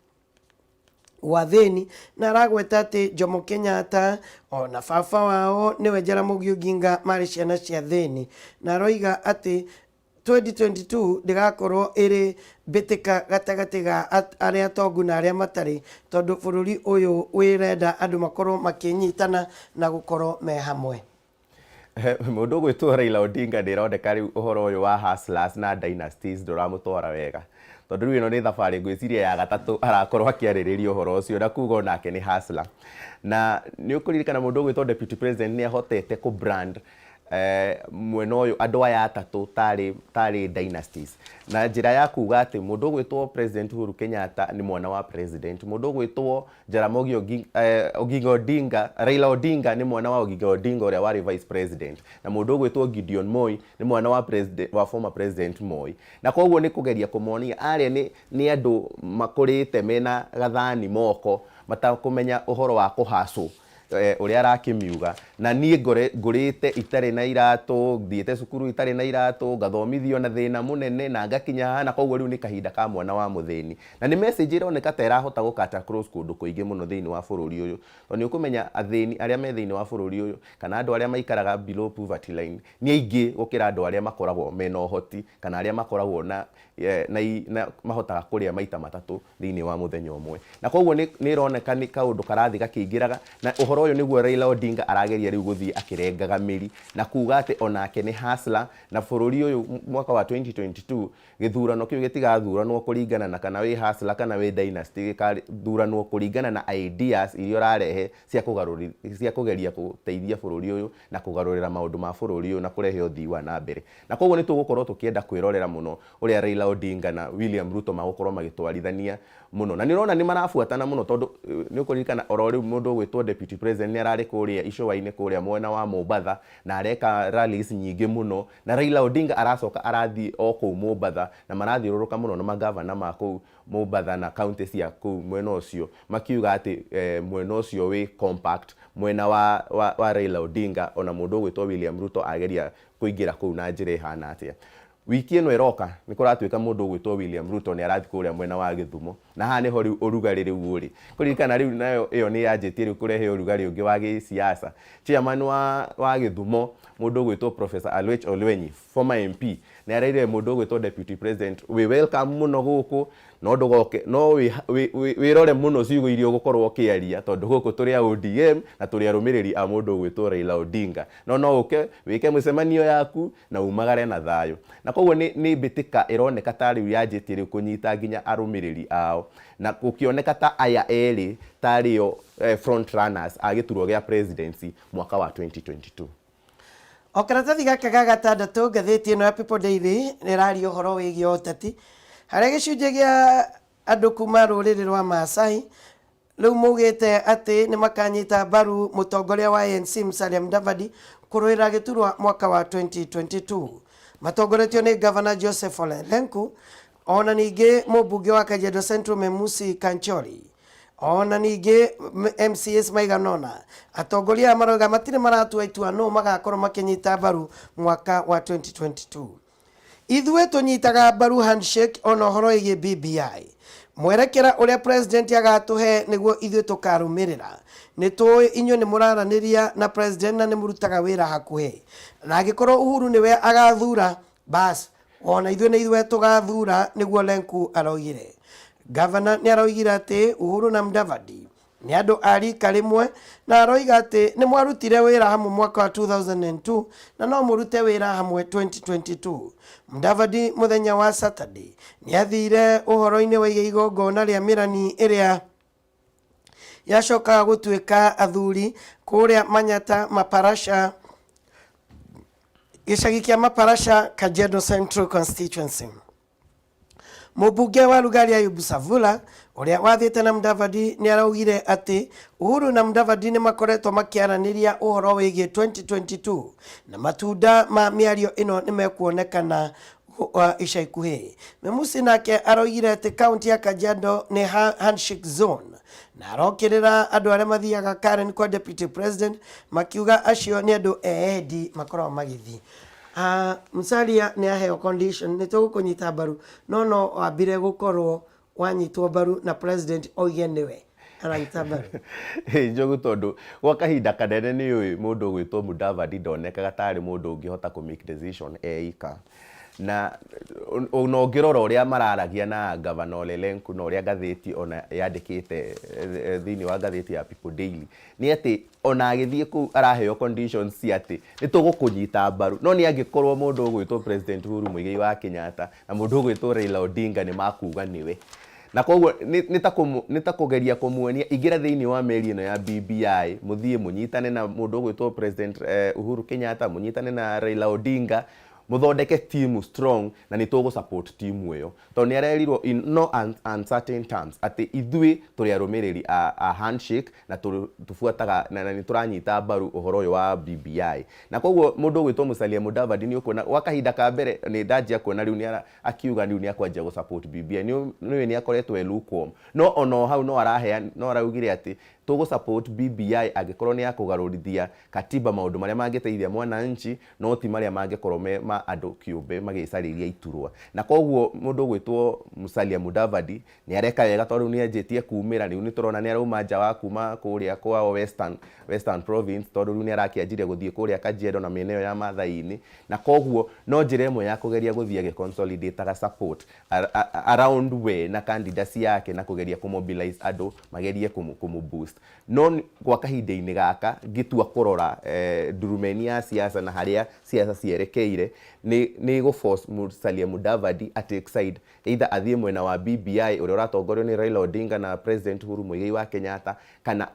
S1: wathini na aragweta ati Jomo Kenyatta ona baba wao niwe Jaramogi Oginga mari ciana cia thini na aroiga ati 2022 ndigakorwo iri bitika gatagati ga aria tongu na aria matari tondu bururi uyu wirenda andu makorwo makinyitana na gukorwo me hamwe.
S2: Mundu gwitwo Raila Odinga ndironeka riu uhoro uyu wa hustlers na dynasties nduramutwara wega tondu riu ino ni thabari ngwiciria ya gatatu arakorwo akiaririria uhoro ucio na kuga onake ni hustler na ni ukuririkana mundu gwitwo Deputy President ni ahotete ku brand mwena uyu andu aya atatu tari dynasties na njira ya kuga ati mundu gwitwo President Uhuru Kenyatta ni mwana wa president mundu gwitwo Jaramogi Oginga Odinga Raila Odinga ni mwana wa Oginga Odinga uria wari vice president na mundu gwitwo Gideon Moi ni mwana wa former president Moi na koguo ni kugeria kumonia aria ni andu makurite mena gathani moko matakumenya uhoro wa kuhaso uria arakimiuga na nie ngurite itari na iratu thiete cukuru itari na iratu gathomithio na thina munene na ngakinya hana koguo riu ni kahinda ka mwana wa muthini na ni message ironeka ta irahota gukata cross kundu kuingi muno thiini wa bururi uyu to ni ukumenya athini aria me thiini wa bururi uyu kana andu aria maikaraga below poverty line ni aingi gukira andu aria makoragwo mena uhoti kana aria makoragwo na mahotaga kuria maita matatu thiini wa muthenya umwe na koguo ni ironeka ni kaundu karathi gakiingiraga na uhoro uyu niguo Raila Odinga arageria riu guthii akirengaga miri na kuga ati onake ni hustler na bururi uyu mwaka wa 2022 githurano kiu gitigathuranwo kuringana na kana wi hustler kana wi dynasty gikathuranwo kuringana na ideas iria rarehe cia kugeria guteithia bururi uyu na kugarurira maundu ma bururi uyu na kurehe uthii wa na mbere na koguo ni tugukorwo tukienda kwirorera muno uria Raila Odinga na William Ruto magukorwo magitwarithania muno na ni urona ni marafuatana muno tondu ni ukuririkana oro riu mundu gwitwo Deputy president ni arari kuria icua-ini kuria mwena wa Mombatha na areka rallies nyingi muno, na Raila Odinga aracoka arathi o kuu Mombatha na marathiururuka muno na magavana ma kuu Mombatha na county cia kuu mwena ucio makiuga ati mwena ucio wi compact mwena wa Raila Odinga, ona mundu gwitwo William Ruto ageria kuingira kuu na njira ihana atia. Wiki ino iroka ni kuratuika mundu gwitwo William Ruto ni arathi kuria mwena wa Githumo, na ha niho riu urugari riu uri kuririkana riu nayo iyo ni yanjitie riu kurehe urugari ungi wa gisiasa. Chairman wa Githumo mundu gwitwo Professor Alwech Olwenyi, former MP, ni araire mundu gwitwo Deputy President, we welcome muno guku no ndugoke no wirore muno ciugo irio gukorwo kiaria tondu guku turi a ODM na turi arumiriri a mundu gwitwo Raila Odinga, no uke wike mucemanio yaku na umagare na thayo. Na koguo ni bitika ironeka tari yanjitie riu kunyita nginya arumiriri ao, na gukioneka ta aya eri tario front runners a gituro gia presidency mwaka wa 2022.
S1: Okaratathi gaka ga gatandatu ngathĩti ĩno ya People Daily nĩ raria ũhoro wĩgiĩ ũteti harĩa gĩcunjĩ gĩa andũ kuma rũrĩrĩ rwa Maasai rĩu maugĩte atĩ nĩ makanyita mbaru mũtongoria wa ANC Musalia Mudavadi kũrũĩra gĩturwa mwaka wa 2022. Matongoretio nĩ Governor Joseph Ole Lenku, ona ningĩ mũmbunge wa Kajiado Central Memusi Kanchori, ona ningĩ MCS maiganona. Atongoria marauga matirĩ maratua itua no magakorwo makinyita mbaru mwaka wa 2022. Ithuĩ tũnyitaga mbaru handshake ona ũhoro wĩgiĩ BBI. Mwerekera ũrĩa president agatuhe nĩguo ithuĩ tũkarũmĩrĩra. Nĩ tũĩ inyuĩ nĩ mũraranĩria na president na nĩ mũrutaga wĩra hakuhĩ. Na angĩkorwo Uhuru nĩwe agathura bas ona ithuĩ nĩ ithuĩ tũgathura, nĩguo Lenku araugire. Governor nĩ araugire atĩ Uhuru na Mudavadi nĩ andũ a rika rĩmwe na aroiga atĩ nĩ mwarutire wĩra hamwe mwaka wa 2002 na no mũrute wĩra hamwe 2022. Mudavadi mũthenya wa Saturday nĩ athire ũhoro-inĩ wĩgiĩ igongona rĩa mĩrani ĩrĩa yacokaga gũtuĩka athuri kũrĩa Manyata Maparasha, gĩcagi kĩa Maparasha, Kajiado Central Constituency. Mũmbunge wa Lugari Ayubu Savula ũrĩa wathiĩte na Mudavadi nĩ araugire atĩ Uhuru na Mudavadi nĩ makoretwo makĩaranĩria ũhoro wĩgiĩ 2022 na matunda ma mĩario ĩno nĩ mekuonekana ica ikuhĩ. Memusi nake araugire atĩ kaunti ya Kajiado nĩ handshake zone na arokĩrĩra andũ arĩa mathiaga Karen kwa Deputy President makiuga acio nĩ andũ eedi makoragwo magĩthiĩ. Musalia nĩ aheo condition nĩ tũgũkũnyita mbaru no wambire gũkorwo wanyitwo mbaru na president oige nĩwe aranyita mbaru.
S2: Njogu tondu gwa kahinda kanene nĩ ũĩ mũndũ gwĩtwo Mudavadi ndonekaga tarĩ mũndũ ũngĩhota ku make decision eika, na ũngĩrora ũrĩa mararagia na Governor Ole Lenku na ũrĩa ngathĩti ona yandĩkĩte thĩinĩ wa ngathĩti ya People Daily nĩ atĩ ona agĩthiĩ kũu araheo conditions cia atĩ nĩ tũgũkũnyita mbaru, no nĩ angĩkorwo mũndũ ũgwĩtwo President Uhuru Muigai wa Kenyatta na mũndũ ũgwĩtwo Raila Odinga nĩ makuga nĩwe, na koguo nĩ ta kũgeria kũmuonia ingĩra thĩinĩ wa meri ĩno ya BBI mũthiĩ mũnyitane na mũndũ ũgwĩtwo President Uhuru Kenyatta, mũnyitane na Raila Odinga, muthondeke team strong na ni tugu support team ĩyo to ni arerirwo in no uncertain terms ati ithui turi arumiriri a handshake na tufuataga na ni turanyita mbaru uhoro uyu wa BBI, na koguo mundu gwitwo Musalia Mudavadi ni ukuna wakahinda ka mbere ni ndajia kuona riu ni akiuga riu ni akwanjia gu support BBI ni akoretwo lukewarm, no ono hau no arahea no araugire ati tugu support BBI agikorwo ni akugarurithia katiba maundu maria mangiteithia mwananchi no ti maria mangikorwo ma andu kiumbe magicariria iturwa, na koguo mundu gwitwo Musalia Mudavadi ni areka wega tondu ni anjitie kuumira riu ni turona ni arauma nja wa kuma kuria kwa Western Province tondu riu ni arakianjirie guthie kuria Kajiado na mieneo ya Mathai-ini, na koguo no njira imwe ya kugeria guthie ge-consolidate support around we na candidacy yake na kugeria kumobilize andu magerie kumuboost. No kwa kahinda-ini gaka gitua kurora ndurumeni ya siasa na haria siasa cierekeire ni go force Musalia Mudavadi take side, either athie mwena wa BBI uria uratongorio ni Raila Odinga na President Uhuru Muigai wa Kenyatta, kana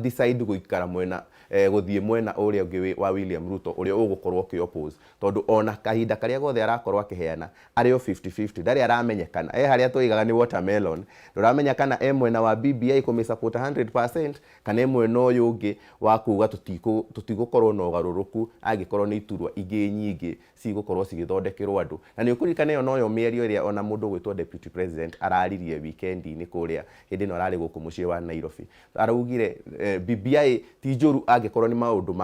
S2: decide guikara mwena guthie mwena uria ungi wa William Ruto uria ugukorwo ki oppose tondu ona kahinda karia gothe arakorwo akiheana ari o 50-50 ndari aramenyekana haria twigaga ni watermelon nduramenya kana mwena wa BBI support 100% kana mwena uyu ungi wa kuga tutigukorwo na ugaruruku agikorwo ni iturwa ingi nyingi cigukorwo cigithondekerwo andu na ni ukurikana yo noyo mierio iria ona mundu gwitwo deputy president araririe weekend-ini kuria hindi no arari guku mucii wa Nairobi araugire BBI ti njuru agikorwo ni maundu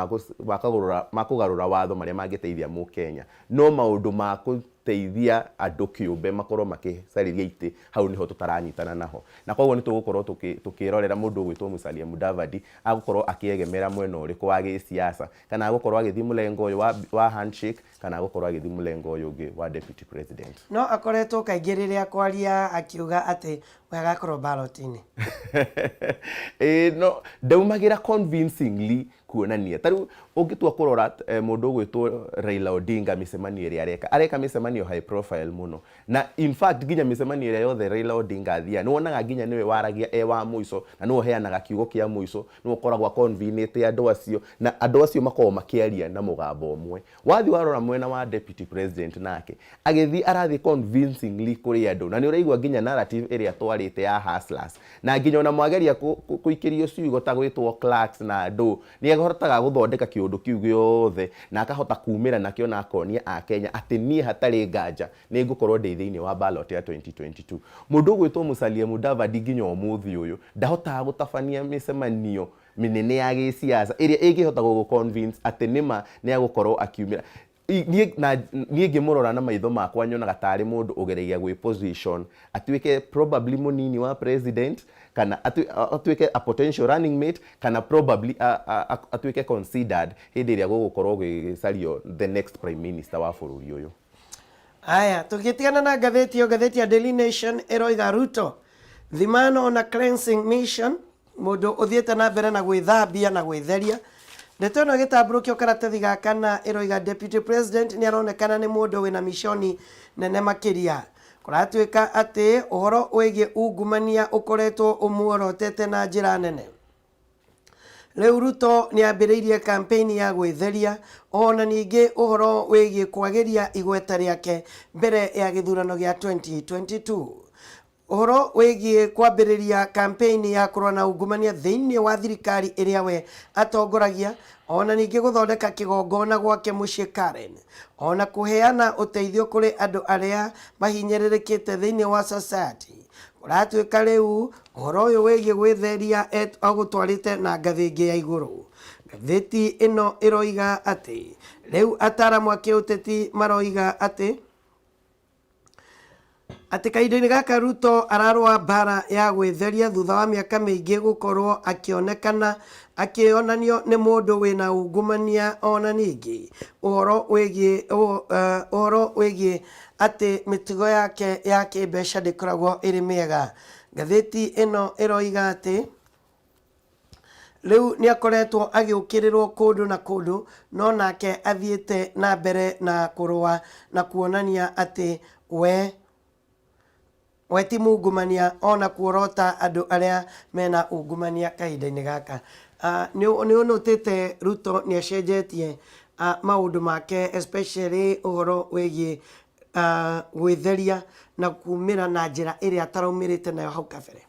S2: makugarura watho maria mangiteithia mu Kenya no maundu teithia andu kiumbe makorwo makicariria ite hau niho tutaranyitana naho na koguo ni tugukorwo tukirorera mundu gwitwo Musalia Mudavadi agukorwo akiegemera mwena uriku wa gisiasa kana agukorwo agithi mulengo uyu wa handshake kana agukorwo agithi mulengo uyu ungi wa deputy president
S1: no akoretwo kaingiriria kwaria akiuga ati wagakorwo ballot-ini
S2: no ndaumagira convincingly kuonania taru ungitua kurora mundu gwitwo Raila Odinga micemanio iri areka micemanio high profile muno na in fact ginya micemanio iri yothe Raila Odinga athia ni wonaga ginya niwe waragia wa muico na no heanaga kiugo kia muico no koragwa convenient andu acio na andu acio makorwo makiaria na mugambo umwe wathi warora mwena wa deputy president nake agithi arathi convincingly kuri andu na ni uraigwa ginya narrative iri atwarite ya hustlers na ginya ona mwageria kuikirio ciugo ta gwitwo clerks na andu ni ahotaga guthondeka kiundu kiu giothe na akahota kumira nakio na akonia a Kenya ati nie hatari nganja ni ngukorwo ndi thiini wa ballot ya 2022 mundu gwitwo Musalia Mudavadi ginya umuthi uyu ndahotaga gutabania micemanio minene ya gisiasa iria ingihota guconvince ati nima ni agukorwo akiumira nie ngimurora na maitho makwa nyonaga tari mundu ugeragia gwi position atuike probably munini wa president kana atuike a potential running mate kana probably atuike considered hindi iria gugukorwo gicario the next prime minister wa bururi uyu.
S1: Aya tugitigana na gatheti ya Daily Nation eroiga Ruto the man on a cleansing mission mundu uthiete na mbere na gwithambia na gwitheria ndeto no gitamburukio karatathi gaka na eroiga deputy president ni aronekana ni mundu wina mishoni nene makiria kuratuika ati uhoro wege ungumania ukoretwo umuorotete na njira nene Riu Ruto ni ambiriirie kampeni ya gwitheria ona ningi uhoro wege kwagiria igweta riake mbere ya githurano gia 2022 uhoro wege kwambiriria kampeni ya kurona ungumania thiini wa thirikari iria we atongoragia ona ningi guthondeka kigongona gwake mucii Karen ona kuheana uteithio kuri andu aria mahinyererekete thiini wa society uratuika riu uhoro uyu wege gwitheria agutwarite na ngathi ingi ya iguru gatheti ino iroiga ati riu ataramu akiuteti maroiga ati kahinda-ini gaka Ruto ararwa bara ya gwitheria thutha wa miaka miingi gukorwo akionekana akionanio ni mundu wina ungumania ona ningi uhoro wigi ati mitigo yake ya kimbeca ndikoragwo iri miega gatheti ino iroiga ati riu ni akoretwo agiukirirwo kundu na kundu no nake athiete na mbere na kurwa na kuonania ati we ti mungumania ona kuorota andu aria mena ungumania kahinda-ini gaka ni unotete Ruto ni acenjetie maundu make especially uhoro wigi gwitheria na kumira na njira iria ataraumirite nayo hau kabere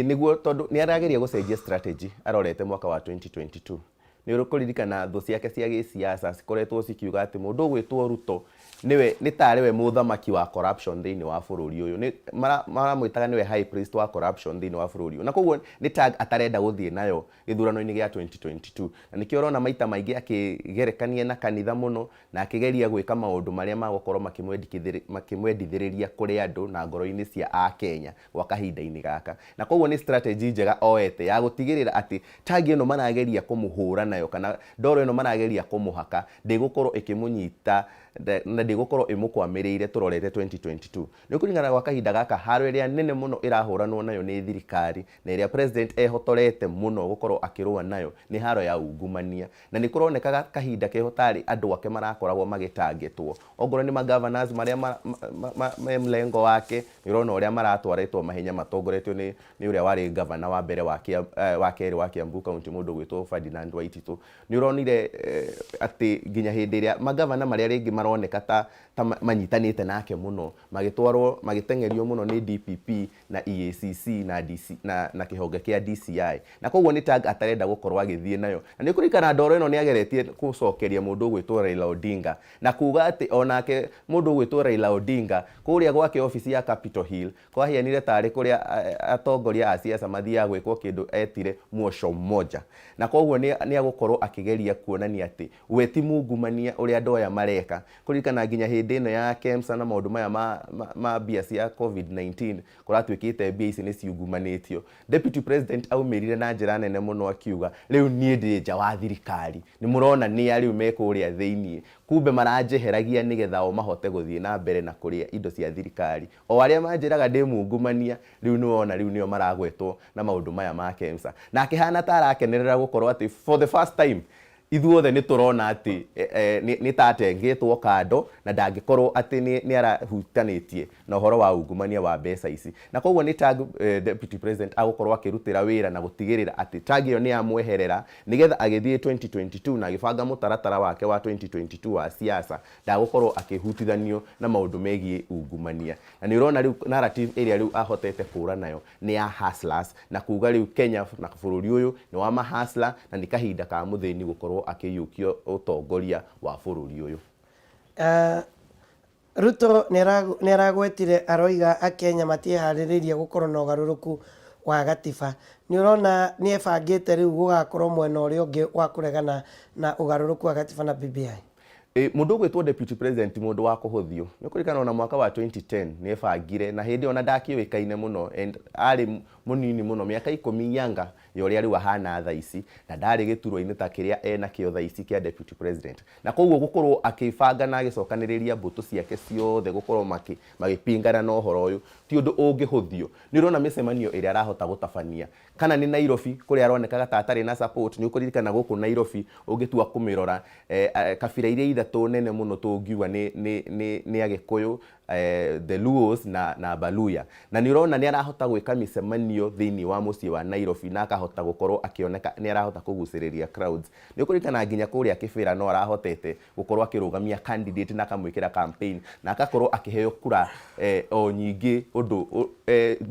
S2: niguo tondu ni arageria gucenjia strategy arorete mwaka wa 2022 ni urukuririkana thu ciake cia gisiasa cikoretwo cikiuga ati mundu gwitwo Ruto ni tare we muthamaki wa corruption thiini wa bururi uyu ni maramwitaga niwe high priest wa corruption thiini wa bururi uyu na koguo ni tag atarenda guthie nayo githurano-ini gia 2022 na nikio urona maita maingi akigerekania na kanitha muno na akigeria gwika maundu maria magukorwo makimwendithiriria kuri andu na ngoro-ini cia a Kenya gwa kahinda-ini gaka na koguo ni strategy njega oete ya gutigirira ati tag ino marageria kumuhura nayo kana ndoro ino marageria kumuhaka ndigukorwo ikimunyita na ndigukorwo imukwamirire turorete 2022 ni kuringana gwa kahinda gaka haro iria nene muno irahuranwo nayo ni thirikari na iria president ehotorete muno gukorwo akirua nayo ni haro ya ungumania na ni kuronekaga kahinda kehotari andu ake marakoragwo magitangitwo ongoro ni governors maria me mlengo wake ni urona uria maratwaritwo mahenya matongoretio ni uria wari governor wa mbere wa keri wa Kiambu County mundu gwitwo Ferdinand Waititu ni uronire ati ginya hindi iria magavana maria ringi maroneka ta manyitanite nake muno magitwarwo magitengerio muno ni DPP na EACC na kihonge kia DCI na koguo ni tag atarenda gukorwa agithie nayo na ni kurikana ndoro ino ni ageretie gucokeria mundu gwitwo Raila Odinga na kuga ati onake mundu gwitwo Raila Odinga kuria gwake ofisi ya Capitol Hill kwa hianire tari kuria atongoria a siasa mathia gwikwo kindu etire muosho mmoja na koguo ni agukorwo akigeria kuonania ati we ti mungumania uria andu aya mareka kurikana ginya hindi ino ya KEMSA na maundu maya ma biasi ya COVID-19 kuratwikite bia ici ni ciungumanitio deputy president aumirire na njira nene muno akiuga riu nie ndi nja wa thirikari ni murona ni ari umekuria thiini kumbe maranjeheragia nigetha o mahote guthie na mbere na kuria indo cia thirikari o aria manjiraga ndi mungumania riu niona riu nio maragwetwo na maundu maya ma KEMSA na akihana tarakenerera gukorwo ati for the first time ithuothe ni turona ati ni tatengitwo kando na ndangikorwo ati ni arahutanitie na uhoro wa ungumania wa mbeca ici na koguo ni tag deputy president agukorwo akirutira wira na gutigirira ati tag iyo ni amweherera nigetha agithie 2022 na agibanga mutaratara wake wa 2022 wa siasa ndagukorwo akihutithanio na maundu megie ungumania na ni urona riu narrative area riu ahotete kura nayo ni ya hustlers na kuga riu Kenya na bururi uyu ni wa mahasla na ni kahinda ka muthini gukorwo akiyukio utongoria wa bururi uyu.
S1: Ruto neragwetire aroiga akenya matihariririe gukorwo na ugaruruku wa gatiba ni urona ni ebangite riu gugakorwo mwena uria ungi wa kuregana na ugaruruku wa gatiba na BBI.
S2: Mundu gwitwo deputy president mundu wa kuhuthio ni kurikana na mwaka wa 2010 ni ebangire na hindi ona ndakiwikaine muno and ari munini muno miaka 10 yanga yoria riu ahana tha ici na ndari gituro-ini ta kiria ena kio tha ici kia deputy president na koguo gukorwo akibanga na agicokaniriria mbutu ciake ciothe gukorwo magipingana na uhoro uyu ti undu ungihuthio ni urona micemanio iria arahota gutabania kana ni Nairobi kuria aronekaga ta atari na support ni ukuririkana guku Nairobi ungitua kumirora kabira iria ithatu nene muno tungiuga ni Agikuyu the Luos na Baluya na ni urona ni arahota gwika micemanio thiini wa mucii wa Nairobi na akahota gukorwo akioneka ni arahota kuguciriria crowds ni ukurikana nginya kuria kibira no arahotete gukorwo akirugamia candidate na akamwikira campaign na akakorwo akiheo kura o nyingi undu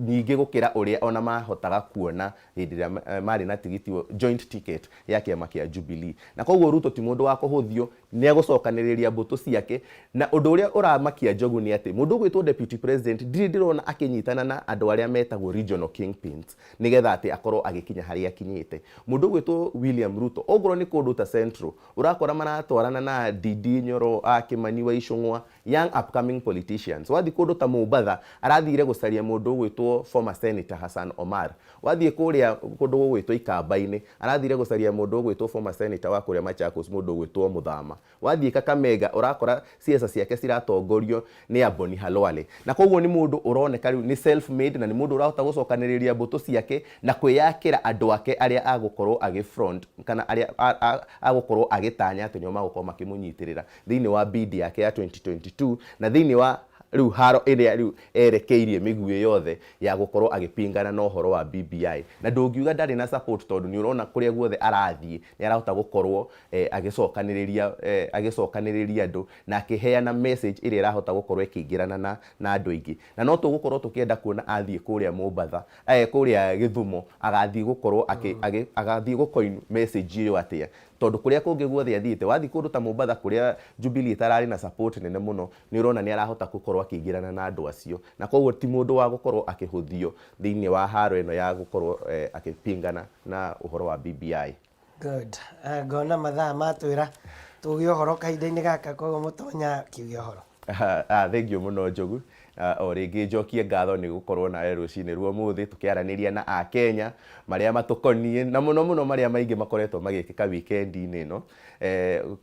S2: nyingi gukira uria ona mahotaga kuona hindi ria mari na tigiti joint ticket ya kiama kia Jubilee na koguo Ruto ti mundu wa kuhuthio ni agucokaniriria mbutu ciake na undu uria uramakia Njogu ni ati mundu gwitwo deputy president ndirona akinyitana na andu aria metagwo regional kingpins nigetha ati akorwo agikinya haria akinyite mundu gwitwo William Ruto ogoro ni kundu ta Central urakora maratwarana na Didi Nyoro Kimani wa Icung'wa young upcoming politicians wathi kundu ta Mombasa arathire gucaria mundu gwitwo former senator Hassan Omar wathi kuria kundu gwitwo Ikamba-ini arathire gucaria mundu gwitwo former senator wa kuria Machakos mundu gwitwo Muthama wathi Kakamega urakora ciesa ciake ciratongorio ni Boni Halwale na koguo ni mundu uroneka ni self made na ni mundu urahota gucokaniriria mbutu ciake na kwiyakira andu ake aria agukorwo front kana aria agukorwo agitanya ati nio magukorwo makimunyitirira thiini wa bid yake ya 2022 na thiini wa riu haro iria riu erekeirie migui yothe ya gukorwo agipingana na uhoro wa BBI na ndungiuga ndari na support tondu ni urona kuria guothe arathie ni arahota gukorwo agicokaniriria andu na akiheana message iria irahota gukorwo ikingirana na andu ingi na no tugukorwo tukienda kuona athie kuria Mombasa kuria Githumo agathie gukorwo agathie gukoin message iyo atia tondu kuria kungi guothe athiite wathi kundu ta Mombasa kuria Jubilee tarari na support nene muno ni urona ni arahota gukorwo akingirana na andu acio na koguo ti mundu wa gukorwo akihuthio thiini wa haro ino ya gukorwo akipingana na uhoro wa BBI.
S1: Good. Ngona mathaa matwira tugie uhoro kahinda-ini gaka koguo mutonya kiuge uhoro.
S2: Thengio muno Njogu. O rĩngĩ njokie ngatho nĩ gũkorwo nawe rũcinĩ rwa ũmũthĩ tũkĩaranĩria na Akenya marĩa matũkoniĩ na mũno mũno marĩa maingĩ makoretwo magĩkĩka weekend-inĩ ĩno.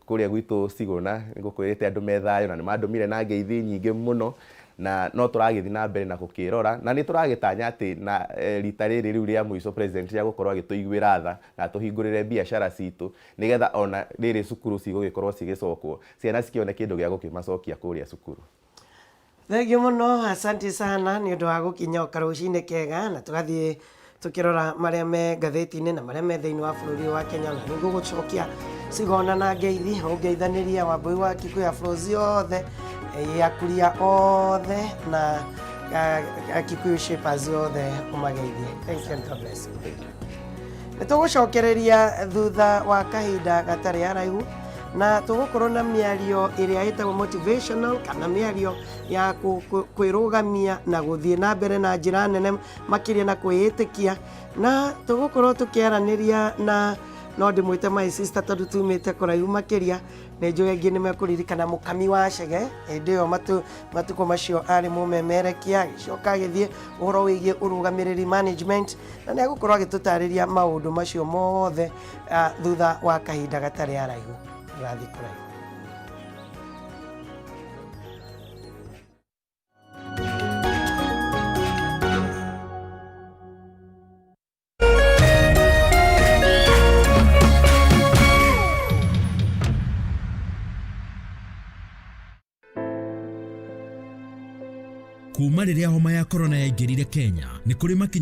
S2: Kũrĩa gwitũ Sigũna nĩgũkwĩrĩte andũ me thayũ na nĩmandũmire na ngeithi nyingĩ mũno, na no tũragĩthiĩ na mbere na gũkĩrora, na nĩ tũragĩtanya atĩ na rita rĩrĩ rĩu rĩa mũico president rĩa gũkorwo agĩtũiguĩra tha na tũhingũrĩre biacara citũ, nĩgetha ona rĩrĩ cukuru cigũgĩkorwo cigĩcokwo ciana cikĩone kĩndũ gĩa gũkĩmacokia kũrĩa cukuru.
S1: Thengio muno, asante sana nĩ ũndũ wa gũkinyoka rũcinĩ kega, na tũgathiĩ tũkĩrora marĩa me ngathĩti-inĩ na marĩa me thĩinĩ wa bũrũri wa Kenya, na nĩ ngũgũcokia Sigona na ngeithi ũngeithanĩria Wambui wa Kikuyu flows yothe, Akuria othe na Kikuyu shapers othe ũmageithie. Thank you and God bless you. Nĩ tũgũcokereria thutha wa kahinda gatarĩ haraihu, na tũgũkorwo na mĩario ĩrĩa ĩtagwo motivational kana mĩario ya kwĩrũgamia na gũthiĩ na mbere na njĩra nene makĩria na kwĩĩtĩkia, na tũgũkorwo tũkĩaranĩria na no ndĩmwĩte my sister tondũ tumĩte kũraihu makĩria. Nĩ njũĩ aingĩ nĩ mekũririkana Mũkami wa Chege, hĩndĩ ĩyo matukũ macio arĩ mũmemerekia, agĩcoka agĩthiĩ ũhoro wĩgiĩ ũrũgamĩrĩri management, na nĩ egũkorwo agĩtũtarĩria maũndũ macio mothe thutha wa kahinda gatarĩ haraihu. Rathi kũraihu.
S3: Kuma rĩrĩa homa ya corona yaingĩrire Kenya, nĩ kũrĩ makinya